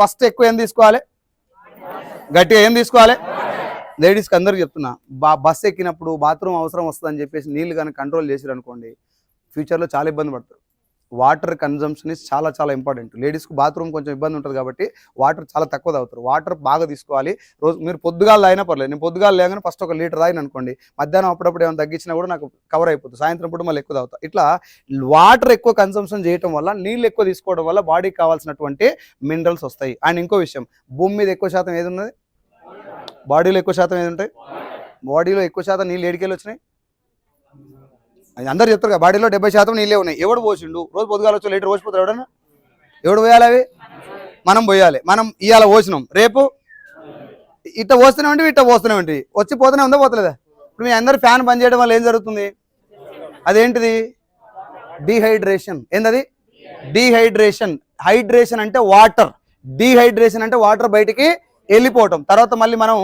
First ఎక్కువ ఏం తీసుకోవాలి, గట్టిగా ఏం తీసుకోవాలి? లేడీస్కి అందరికి చెప్తున్నా, బస్సు ఎక్కినప్పుడు బాత్రూమ్ అవసరం వస్తుందని చెప్పేసి నీళ్ళు కానీ కంట్రోల్ చేసారు అనుకోండి, ఫ్యూచర్లో చాలా ఇబ్బంది పడతారు. వాటర్ కన్జంప్షన్ ఇస్ చాలా చాలా ఇంపార్టెంట్. లేడీస్కి బాత్రూమ్ కొంచెం ఇబ్బంది ఉంటుంది కాబట్టి వాటర్ చాలా తక్కువ తాగుతారు. వాటర్ బాగా తీసుకోవాలి. రోజు మీరు పొద్దుగాలు తాగినా పర్లేదు, నేను పొద్దుగాలు లేగానే ఫస్ట్ 1 లీటర్ తాగిన అనుకోండి, మధ్యాహ్నం అప్పుడప్పుడు ఏమైనా తగ్గించినా కూడా నాకు కవర్ అయిపోతుంది, సాయంత్రం పూట మళ్ళీ ఎక్కువ తాగుతా. ఇట్లా వాటర్ ఎక్కువ కన్సంప్షన్ చేయడం వల్ల, నీళ్ళు ఎక్కువ తీసుకోవడం వల్ల బాడీకి కావాల్సినటువంటి మినరల్స్ వస్తాయి. అండ్ ఇంకో విషయం, భూమి మీద ఎక్కువ శాతం ఏది ఉన్నది? బాడీలో ఎక్కువ శాతం ఏది ఉంటాయి? బాడీలో ఎక్కువ శాతం నీళ్ళు ఏడికెళ్ళి వచ్చినాయి? అందరు చెప్తారు కదా, బాడీలో 70% నీళ్ళే ఉన్నాయి. ఎవడు పోసిండు? రోజు పొద్దుగాల వచ్చి లీటర్ పోసిపోతారు ఎవడన్నా? ఎవడు పోయాలి? అవి మనం పోయాలి. మనం ఇవాళ పోసినాం, రేపు ఇట్ట పోస్తున్నామంటే ఇట్ట పోస్తున్నామంటే వచ్చి పోతూనే ఉందా, పోతలేదా? ఇప్పుడు మీ అందరు ఫ్యాన్ బంద్ చేయడం వల్ల ఏం జరుగుతుంది? అదేంటిది? డీహైడ్రేషన్. ఏంటది? డీహైడ్రేషన్. హైడ్రేషన్ అంటే వాటర్, డీహైడ్రేషన్ అంటే వాటర్ బయటికి వెళ్ళిపోవటం. తర్వాత మళ్ళీ మనం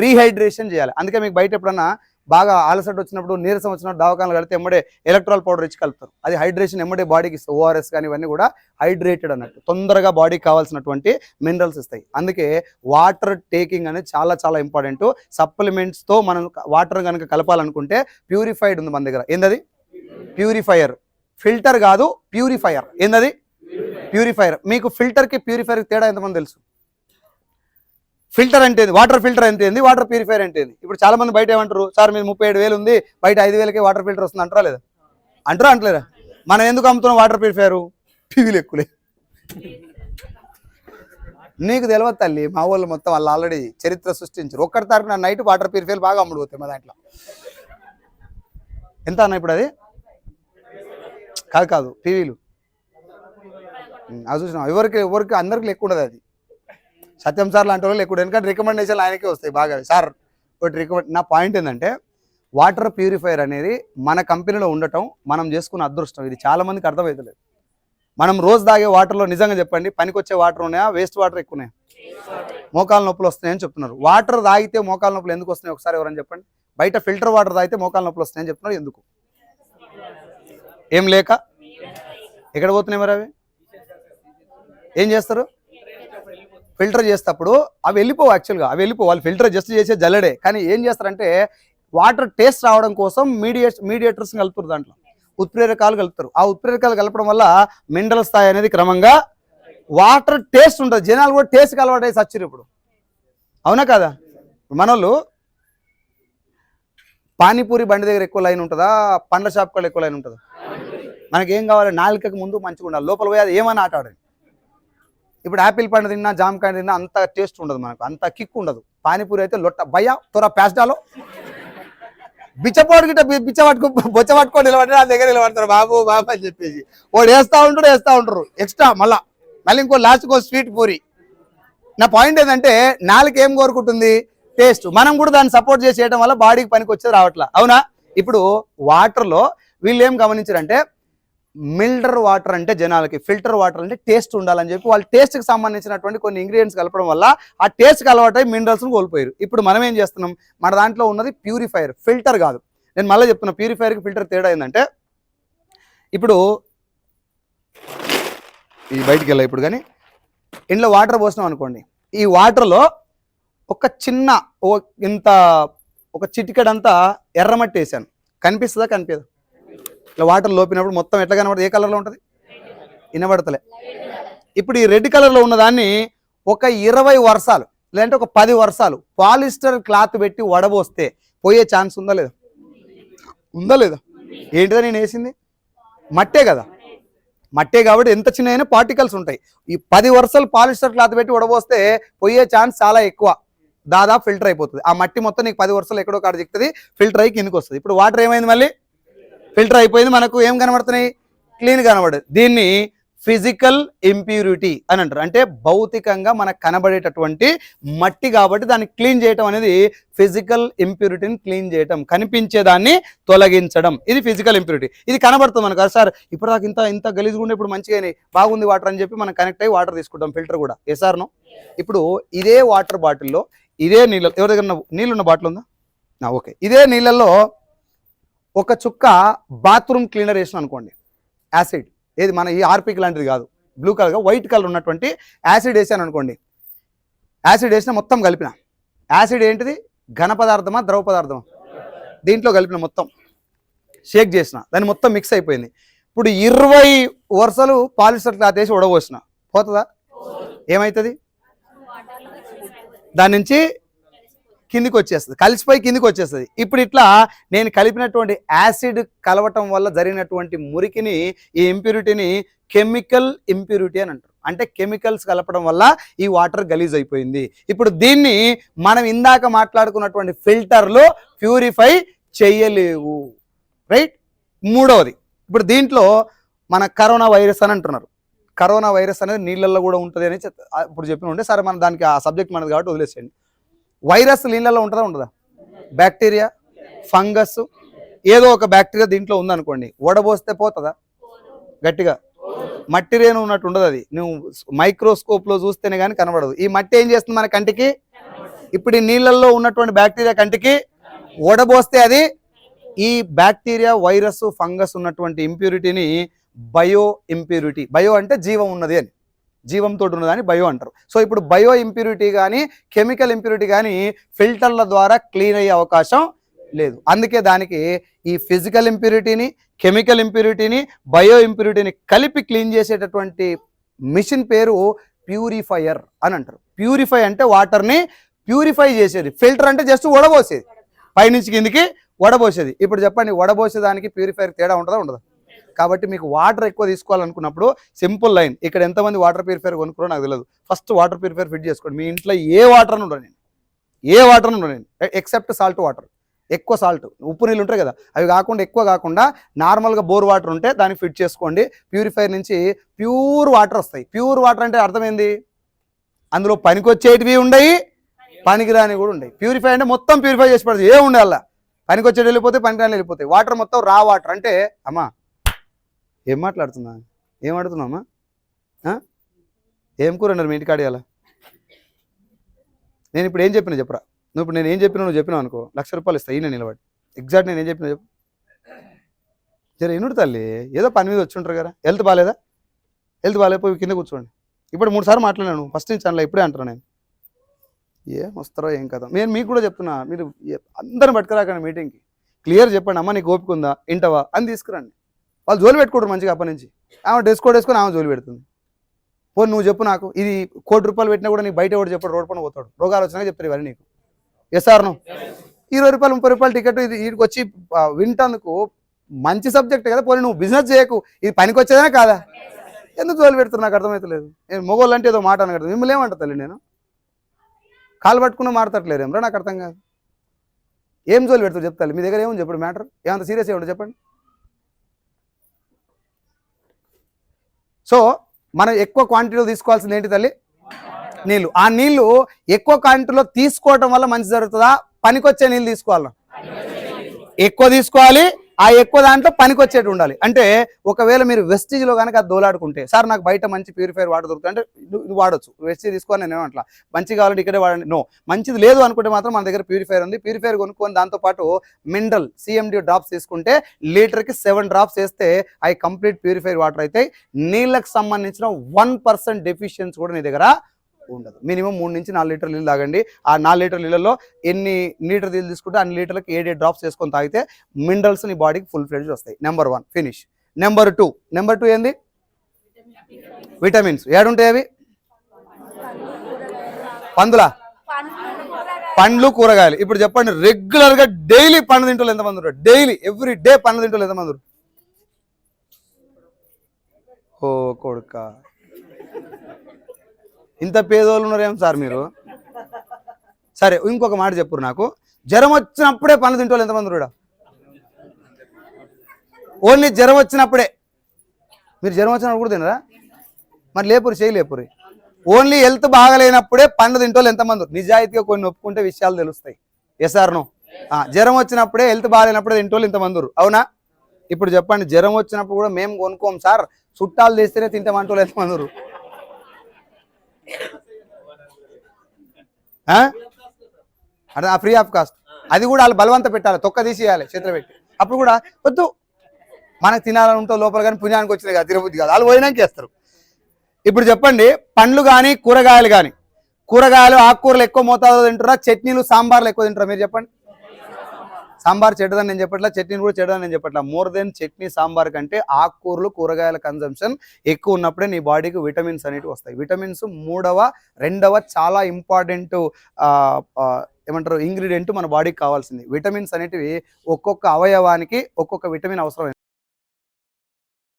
రీహైడ్రేషన్ చేయాలి. అందుకే మీకు బయట ఎప్పుడన్నా బాగా అలసట వచ్చినప్పుడు, నీరసం వచ్చినప్పుడు దవాఖానలు కడితే ఎమ్మడే ఎలక్ట్రాల్ పౌడర్ ఇచ్చి కలుపుతారు. అది హైడ్రేషన్, ఎమ్మడే బాడీకి ఇస్తాయి. ఓఆర్ఎస్ కానీ ఇవన్నీ కూడా హైడ్రేటెడ్ అన్నట్టు, తొందరగా బాడీకి కావాల్సినటువంటి మినరల్స్ ఇస్తాయి. అందుకే వాటర్ టేకింగ్ అనేది చాలా చాలా ఇంపార్టెంట్. సప్లిమెంట్స్తో మనం వాటర్ కనుక కలపాలనుకుంటే ప్యూరిఫైడ్ ఉంది మన దగ్గర. ఏందది? ప్యూరిఫైయర్. ఫిల్టర్ కాదు, ప్యూరిఫైయర్. ఏందది? ప్యూరిఫైయర్. మీకు ఫిల్టర్కి ప్యూరిఫైయర్కి తేడా ఎంతమంది తెలుసు? ఫిల్టర్ అంటే వాటర్ ఫిల్టర్ అంటే ఏంది, వాటర్ ప్యూరిఫైర్ అంటే ఏంది? ఇప్పుడు చాలా మంది బయట ఏమంటారు, సార్ మీరు 37,000 ఉంది, బయట 5,000కే వాటర్ ఫిల్టర్ వస్తుంది అంటారా లేదా? అంటారా అంటలేరా? మనం ఎందుకు అమ్ముతున్నాం వాటర్ ప్యూరిఫైర్? టీవీలు ఎక్కువలే. నీకు తెలియదు తల్లి, మా వాళ్ళు మొత్తం వాళ్ళు ఆల్రెడీ చరిత్ర సృష్టించారు. ఒక్కటి తరపున నైట్ వాటర్ ప్యూరిఫైర్ బాగా అమ్ముడు పోతాయి మా దాంట్లో. ఎంత అన్న ఇప్పుడు? అది కాదు టీవీలు అది చూసినా, ఎవరికి అందరికి ఎక్కువ ఉండదు. అది సత్యం సార్ లాంటి వాళ్ళు ఎక్కువ, ఎందుకంటే రికమెండేషన్లు ఆయనకే వస్తాయి బాగా. సార్ ఒకటి రికమెండ్. నా పాయింట్ ఏంటంటే, వాటర్ ప్యూరిఫైయర్ అనేది మన కంపెనీలో ఉండటం మనం చేసుకున్న అదృష్టం. ఇది చాలా మందికి అర్థమవుతలేదు. మనం రోజు తాగే వాటర్లో నిజంగా చెప్పండి, పనికొచ్చే వాటర్ ఉన్నాయా, వేస్ట్ వాటర్ ఎక్కువ ఉన్నాయా? మోకాల నొప్పులు వస్తున్నాయని చెప్తున్నారు. వాటర్ తాగితే మోకాల నొప్పులు ఎందుకు వస్తున్నాయి ఒకసారి ఎవరని చెప్పండి. బయట ఫిల్టర్ వాటర్ తాగితే మోకాల నొప్పులు వస్తున్నాయని చెప్తున్నారు. ఎందుకు? ఏం లేక? ఎక్కడ పోతున్నాయి మరి? అవి ఏం చేస్తారు? ఫిల్టర్ చేసేటప్పుడు అవి వెళ్ళిపోవు. యాక్చువల్గా అవి వెళ్ళిపోవు, వాళ్ళు ఫిల్టర్ జస్ట్ చేసే జల్లడే. కానీ ఏం చేస్తారంటే, వాటర్ టేస్ట్ రావడం కోసం మీడియేటర్స్ కలుపుతారు, దాంట్లో ఉత్ప్రేరకాలు కలుపుతారు. ఆ ఉత్ప్రేరకాలు కలపడం వల్ల మినరల్ స్థాయి అనేది క్రమంగా, వాటర్ టేస్ట్ ఉంటుంది. జనాలు కూడా టేస్ట్కి అలవాటు అయ్యి సచ్చారు ఇప్పుడు. అవునా కదా? మనోళ్ళు పానీపూరి బండి దగ్గర ఎక్కువ లైన్ ఉంటుందా, పండ్ల షాప్ కూడా ఎక్కువ లైన్ ఉంటుందా? మనకేం కావాలి? నాలుకకి ముందు మంచిగా ఉండాలి, లోపల పోయి అది ఏమని ఆట ఆడండి. ఇప్పుడు యాపిల్ పండు తిన్నా, జామకాయ తిన్నా అంత టేస్ట్ ఉండదు, మనకు అంత కిక్ ఉండదు. పానీపూరి అయితే లొట్ట భయ్యా త్వర ప్యాస్టాలో బిచ్చపోటు గిట్ట బొచ్చ పట్టుకొని నిలబడి నా దగ్గర నిలబడతారు, బాబు బాబు అని చెప్పేసి. వాడు వేస్తూ ఉంటారు ఎక్స్ట్రా. మళ్ళీ ఇంకో లాస్ట్కి స్వీట్ పూరి. నా పాయింట్ ఏంటంటే, నాలుగు ఏం కోరుకుంటుంది? టేస్ట్. మనం కూడా దాన్ని సపోర్ట్ చేసి చేయడం వల్ల బాడీకి పనికి వచ్చేది రావట్లా. అవునా? ఇప్పుడు వాటర్లో వీళ్ళు ఏం గమనించారంటే, మిల్డర్ వాటర్ అంటే జనాలకి, ఫిల్టర్ వాటర్ అంటే టేస్ట్ ఉండాలని చెప్పి వాళ్ళు టేస్ట్కి సంబంధించినటువంటి కొన్ని ఇంగ్రీడియంట్స్ కలపడం వల్ల ఆ టేస్ట్కి అలవాటై మినరల్స్ని కోల్పోయారు. ఇప్పుడు మనం ఏం చేస్తున్నాం? మన దాంట్లో ఉన్నది ప్యూరిఫైయర్, ఫిల్టర్ కాదు. నేను మళ్ళీ చెప్తున్నా, ప్యూరిఫైయర్కి ఫిల్టర్ తేడా ఏంటంటే, ఇప్పుడు ఇది బయటికి వెళ్ళా ఇప్పుడు, కానీ ఇంట్లో వాటర్ పోసినాం అనుకోండి, ఈ వాటర్లో ఒక చిన్న ఒక చిటికెడంతా ఎర్రమట్టి వేసాను, కనిపిస్తుందా? కనిపించదు. ఇలా వాటర్ లోపినప్పుడు మొత్తం ఎట్లా కనబడుతుంది? ఏ కలర్లో ఉంటుంది? వినబడతలే. ఇప్పుడు ఈ రెడ్ కలర్లో ఉన్నదాన్ని ఒక 20 వర్షాలు లేదంటే ఒక 10 వర్షాలు పాలిస్టర్ క్లాత్ పెట్టి వడబోస్తే పోయే ఛాన్స్ ఉందా లేదా? ఉందా లేదా? ఏంటిదా నేను వేసింది? మట్టే కదా. మట్టే కాబట్టి ఎంత చిన్న పార్టికల్స్ ఉంటాయి. ఈ 10 వర్షాలు పాలిస్టర్ క్లాత్ పెట్టి వడబోస్తే పోయే ఛాన్స్ చాలా ఎక్కువ. దాదాపు ఫిల్టర్ అయిపోతుంది. ఆ మట్టి మొత్తం నీకు 10 వర్షాలు ఎక్కడో కాడ చిక్కుతుంది, ఫిల్టర్ అయ్యి కిందకి వస్తుంది. ఇప్పుడు వాటర్ ఏమైంది? మళ్ళీ ఫిల్టర్ అయిపోయింది. మనకు ఏం కనబడుతున్నాయి? క్లీన్ కనబడదు. దీన్ని ఫిజికల్ ఇంప్యూరిటీ అని అంటారు. అంటే భౌతికంగా మనకు కనబడేటటువంటి మట్టి కాబట్టి దాన్ని క్లీన్ చేయటం అనేది ఫిజికల్ ఇంప్యూరిటీని క్లీన్ చేయటం, కనిపించేదాన్ని తొలగించడం. ఇది ఫిజికల్ ఇంప్యూరిటీ. ఇది కనబడుతుంది మనకు. సార్ ఇప్పుడు నాకు ఇంత గలీజ్గా ఉండే, ఇప్పుడు మంచిగా బాగుంది వాటర్ అని చెప్పి మనం కనెక్ట్ అయ్యి వాటర్ తీసుకుంటాం, ఫిల్టర్ కూడా. ఎసార్నో? ఇప్పుడు ఇదే వాటర్ బాటిల్లో, ఇదే నీళ్ళ, ఎవరి దగ్గర నీళ్ళున్న బాటిల్ ఉందా? ఓకే. ఇదే నీళ్ళల్లో ఒక చుక్క బాత్రూమ్ క్లీనర్ వేసిన అనుకోండి, యాసిడ్, ఏది మన ఈ ఆర్పిక్ లాంటిది కాదు, బ్లూ కలర్గా వైట్ కలర్ ఉన్నటువంటి యాసిడ్ వేసాను అనుకోండి. యాసిడ్ వేసిన మొత్తం కలిపిన. యాసిడ్ ఏంటిది? ఘన పదార్థమా ద్రవ పదార్థమా? దీంట్లో కలిపిన మొత్తం షేక్ చేసిన, దాన్ని మొత్తం మిక్స్ అయిపోయింది. ఇప్పుడు 20 వరుసలు పాలిస్టర్ క్లాత్ వేసి ఉడబోసిన, పోతుందా? ఏమవుతుంది? దాని నుంచి కిందికి వచ్చేస్తుంది, కలిసిపోయి కిందికి వచ్చేస్తుంది. ఇప్పుడు ఇట్లా నేను కలిపినటువంటి యాసిడ్ కలవటం వల్ల జరిగినటువంటి మురికిని, ఈ ఇంప్యూరిటీని కెమికల్ ఇంప్యూరిటీ అని అంటారు. అంటే కెమికల్స్ కలపడం వల్ల ఈ వాటర్ గలీజ్ అయిపోయింది. ఇప్పుడు దీన్ని మనం ఇందాక మాట్లాడుకున్నటువంటి ఫిల్టర్లో ప్యూరిఫై చేయలేవు, రైట్? మూడవది, ఇప్పుడు దీంట్లో మన కరోనా వైరస్ అని అంటున్నారు. కరోనా వైరస్ అనేది నీళ్ళల్లో కూడా ఉంటుంది అని ఇప్పుడు చెప్పిన ఉండే. సరే, మనం దానికి ఆ సబ్జెక్ట్ మనది కాబట్టి వదిలేసేయండి. వైరస్ నీళ్ళల్లో ఉంటుందా ఉండదా? బ్యాక్టీరియా, ఫంగస్, ఏదో ఒక బ్యాక్టీరియా దీంట్లో ఉందనుకోండి, వడబోస్తే పోతుందా? గట్టిగా మట్టి రేణు ఉన్నట్టు ఉండదు. అది నువ్వు మైక్రోస్కోప్లో చూస్తేనే కానీ కనబడదు. ఈ మట్టి ఏం చేస్తుంది మన కంటికి? ఇప్పుడు ఈ నీళ్ళల్లో ఉన్నటువంటి బ్యాక్టీరియా కంటికి వడబోస్తే అది ఈ బ్యాక్టీరియా, వైరస్, ఫంగస్ ఉన్నటువంటి ఇంప్యూరిటీని బయో ఇంప్యూరిటీ, బయో అంటే జీవం ఉన్నది అని, జీవంతో ఉన్నదని బయో అంటారు. సో ఇప్పుడు బయో ఇంప్యూరిటీ కానీ కెమికల్ ఇంప్యూరిటీ కానీ ఫిల్టర్ల ద్వారా క్లీన్ అయ్యే అవకాశం లేదు. అందుకే దానికి ఈ ఫిజికల్ ఇంప్యూరిటీని, కెమికల్ ఇంప్యూరిటీని, బయో ఇంప్యూరిటీని కలిపి క్లీన్ చేసేటటువంటి మిషన్ పేరు ప్యూరిఫైయర్ అని అంటారు. ప్యూరిఫై అంటే వాటర్ని ప్యూరిఫై చేసేది, ఫిల్టర్ అంటే జస్ట్ వడబోసేది, పైనుంచి కిందికి వడబోసేది. ఇప్పుడు చెప్పండి, వడబోసేదానికి ప్యూరిఫైయర్ తేడా ఉంటుందా ఉండదా? కాబట్టి మీకు వాటర్ ఎక్కువ తీసుకోవాలనుకున్నప్పుడు సింపుల్ లైన్, ఇక్కడ ఎంతమంది వాటర్ ప్యూరిఫైర్ కొనుక్కున్నారో నాకు తెలియదు. ఫస్ట్ వాటర్ ప్యూరిఫైర్ ఫిట్ చేసుకోండి. మీ ఇంట్లో ఏ వాటర్ ఉండదు, నేను ఏ వాటర్ ఉండదు నేను, ఎక్సెప్ట్ సాల్ట్ వాటర్. ఎక్కువ సాల్ట్, ఉప్పు నీళ్ళు ఉంటాయి కదా, అవి కాకుండా, ఎక్కువ కాకుండా నార్మల్గా బోర్ వాటర్ ఉంటే దానికి ఫిట్ చేసుకోండి. ప్యూరిఫైర్ నుంచి ప్యూర్ వాటర్ వస్తాయి. ప్యూర్ వాటర్ అంటే అర్థమైంది, అందులో పనికొచ్చేటివి ఉండయి, పనికిరాని కూడా ఉండయి. ప్యూరిఫై అంటే మొత్తం ప్యూరిఫై చేసి పడుతుంది, ఏ ఉండాల, పనికొచ్చేటి వెళ్ళిపోతాయి, పనికిరాని వెళ్ళిపోతాయి. వాటర్ మొత్తం రా వాటర్. అంటే అమ్మా ఏం మాట్లాడుతున్నా, ఏం అడుగుతున్నామ్మా? ఏం కూర అన్నారు మీ ఇంటికి అడిగాల? నేను ఇప్పుడు ఏం చెప్పినా చెప్పరా? నువ్వు ఇప్పుడు నేను ఏం చెప్పినా నువ్వు చెప్పినావు అనుకో, ₹1,00,000 ఇస్తా ఈయన నిలబడి. ఎగ్జాక్ట్ నేను ఏం చెప్పినా చెప్పు జర. ఎన్నుడు తల్లి, ఏదో పని మీద వచ్చి ఉంటారు కదా. హెల్త్ బాగాలేదా? హెల్త్ బాగాలేకపోయి కింద కూర్చోండి. ఇప్పుడు 3 సార్లు మాట్లాడాను, ఫస్ట్ నుంచి అనలా, ఇప్పుడే అంటాను నేను. ఏం వస్తారో ఏం కదా. నేను మీకు కూడా చెప్తున్నా, మీరు అందరిని పట్టుకురాకండి మీటింగ్కి. క్లియర్ చెప్పండి, అమ్మ నీకు ఓపిక ఉందా, ఇంటవా అని తీసుకురండి. వాళ్ళు జోలి పెట్టుకుంటారు మంచిగా. అప్పటి నుంచి ఆమె డ్రెస్ కోడ్ వేసుకొని ఆమె జోలి పెడుతుంది. పోనీ నువ్వు చెప్పు నాకు, ఇది ₹1,00,00,000 పెట్టినా కూడా నీకు బయట ఎవరు చెప్పాడు, రోడ్ పైన పోతాడు, రోగాలు వచ్చినా చెప్తారు ఇవన్నీ నీకు. ఎస్ఆర్ను ₹20, ₹30 టికెట్, ఇది వీడికి వచ్చి వింటందుకు మంచి సబ్జెక్ట్ కదా. పోనీ నువ్వు బిజినెస్ చేయకు, ఇది పనికి వచ్చేదనే కాదా? ఎందుకు జోలి పెడుతున్నారు నాకు అర్థమవుతలేదు. నేను మొగోళ్ళు అంటే ఏదో మాట అనగడదు, మిమ్మల్ని ఏమంటా తల్లి, నేను కాలు పట్టుకున్న మాట్లాడట్లేరు ఏమరా, నాకు అర్థం కాదు. ఏం జోలి పెడతారు చెప్తాను. మీ దగ్గర ఏముంది చెప్పండి, మ్యాటర్ ఏమంత సీరియస్ ఏమంటే చెప్పండి. సో మనం ఎక్కువ క్వాంటిటీలో తీసుకోవాల్సింది ఏంటి తల్లి? నీళ్ళు. ఆ నీళ్లు ఎక్కువ క్వాంటిటీలో తీసుకోవటం వల్ల మంచి జరుగుతుందా, పనికొచ్చే నీళ్ళు తీసుకోవాలా? ఎక్కువ తీసుకోవాలి, ఆ ఎక్కువ దాంట్లో పనికొచ్చేటి ఉండాలి. అంటే ఒకవేళ మీరు వెస్టీజ్లో కనుక అది దోలాడుకుంటే, సార్ నాకు బయట మంచి ప్యూరిఫైర్ వాటర్ దొరుకుతుంది అంటే నువ్వు వాడచ్చు, వెస్టీజ్ తీసుకోవాలి నేను ఏమంటా, మంచి కావాలంటే ఇక్కడే వాడండి. నో, మంచిది లేదు అనుకుంటే మాత్రం మన దగ్గర ప్యూరిఫైర్ ఉంది. ప్యూరిఫైర్ కొనుక్కొని దాంతోపాటు మినరల్ CMD డ్రాప్స్ తీసుకుంటే లీటర్కి 7 డ్రాప్స్ వేస్తే అవి కంప్లీట్ ప్యూరిఫైర్ వాటర్ అయితే నీళ్ళకి సంబంధించిన 1% డెఫిషియన్సీ కూడా నీ దగ్గర ఉండదు. మినిమం 3 నుంచి 4 లీటర్ల నీళ్ళు తాగండి. ఆ 4 లీటర్ల నీళ్ళలో ఎన్ని లీటర్ నీళ్ళు తీసుకుంటే అన్ని లీటర్లకి 7 డ్రాప్స్ చేసుకొని తాగితే మినరల్స్ నీ బాడీకి ఫుల్ ఫ్లెడ్జ్ వస్తాయి. Number 1 finish. నెంబర్ 2 ఏంది? విటమిన్స్. ఏడుంటాయి అవి? పండ్లు, కూరగాయలు. ఇప్పుడు చెప్పండి, రెగ్యులర్గా డైలీ పండు తింటూ ఎంతమంది ఉంటారు? డైలీ ఎవ్రీ డే పండు తింటూ ఎంతమంది? ఓ కొడుక, ఇంత పేదోళ్ళు ఉన్నారేం సార్ మీరు? సరే, ఇంకొక మాట చెప్పురు నాకు, జ్వరం వచ్చినప్పుడే పండ్లు తింటోళ్ళు ఎంతమంది కూడా? ఓన్లీ జ్వరం వచ్చినప్పుడే. మీరు జ్వరం వచ్చినప్పుడు కూడా తినరా? మరి లేపురి, చేయలేపురి. ఓన్లీ హెల్త్ బాగలేనప్పుడే పండ్లు తింటోళ్ళు ఎంతమంది? నిజాయితీగా కొన్ని ఒప్పుకుంటే విషయాలు తెలుస్తాయి. Yes or no? జ్వరం వచ్చినప్పుడే, హెల్త్ బాగాలేనప్పుడే తింటోళ్ళు ఇంతమంది, అవునా? ఇప్పుడు చెప్పండి, జ్వరం వచ్చినప్పుడు కూడా మేము కొనుక్కోం సార్, చుట్టాలు తెస్తేనే తింటామంటోళ్ళు ఎంతమంది? అదే ఫ్రీ ఆఫ్ కాస్ట్. అది కూడా వాళ్ళు బలవంత పెట్టాలి, తొక్క తీసేయాలి చేతులు పెట్టి. అప్పుడు కూడా వద్దు, మనకు తినాలని ఉంటే లోపల, కానీ పుణ్యానికి వచ్చినాయి కదా తినబుద్ధి కాదు, వాళ్ళు పోయినాక చేస్తారు. ఇప్పుడు చెప్పండి, పండ్లు కానీ కూరగాయలు కానీ, కూరగాయలు ఆకుకూరలు ఎక్కువ మోతాదులో తింటారా, చట్నీలు సాంబార్లు ఎక్కువ తింటారా? మీరు చెప్పండి. సాంబార్ చెడ్డదని నేను చెప్పట్లా, చట్నీలు కూడా చెడ్డదని నేను చెప్పట్లా. మోర్ దెన్ చట్నీ సాంబార్ కంటే ఆకుకూరలు కూరగాయల కన్జంప్షన్ ఎక్కువ ఉన్నప్పుడే నీ బాడీకి విటమిన్స్ అనేవి వస్తాయి. విటమిన్స్ రెండవ చాలా ఇంపార్టెంట్ ఏమంటారు ఇంగ్రీడియంట్ మన బాడీకి కావాల్సింది. విటమిన్స్ అనేటివి ఒక్కొక్క అవయవానికి ఒక్కొక్క విటమిన్ అవసరం.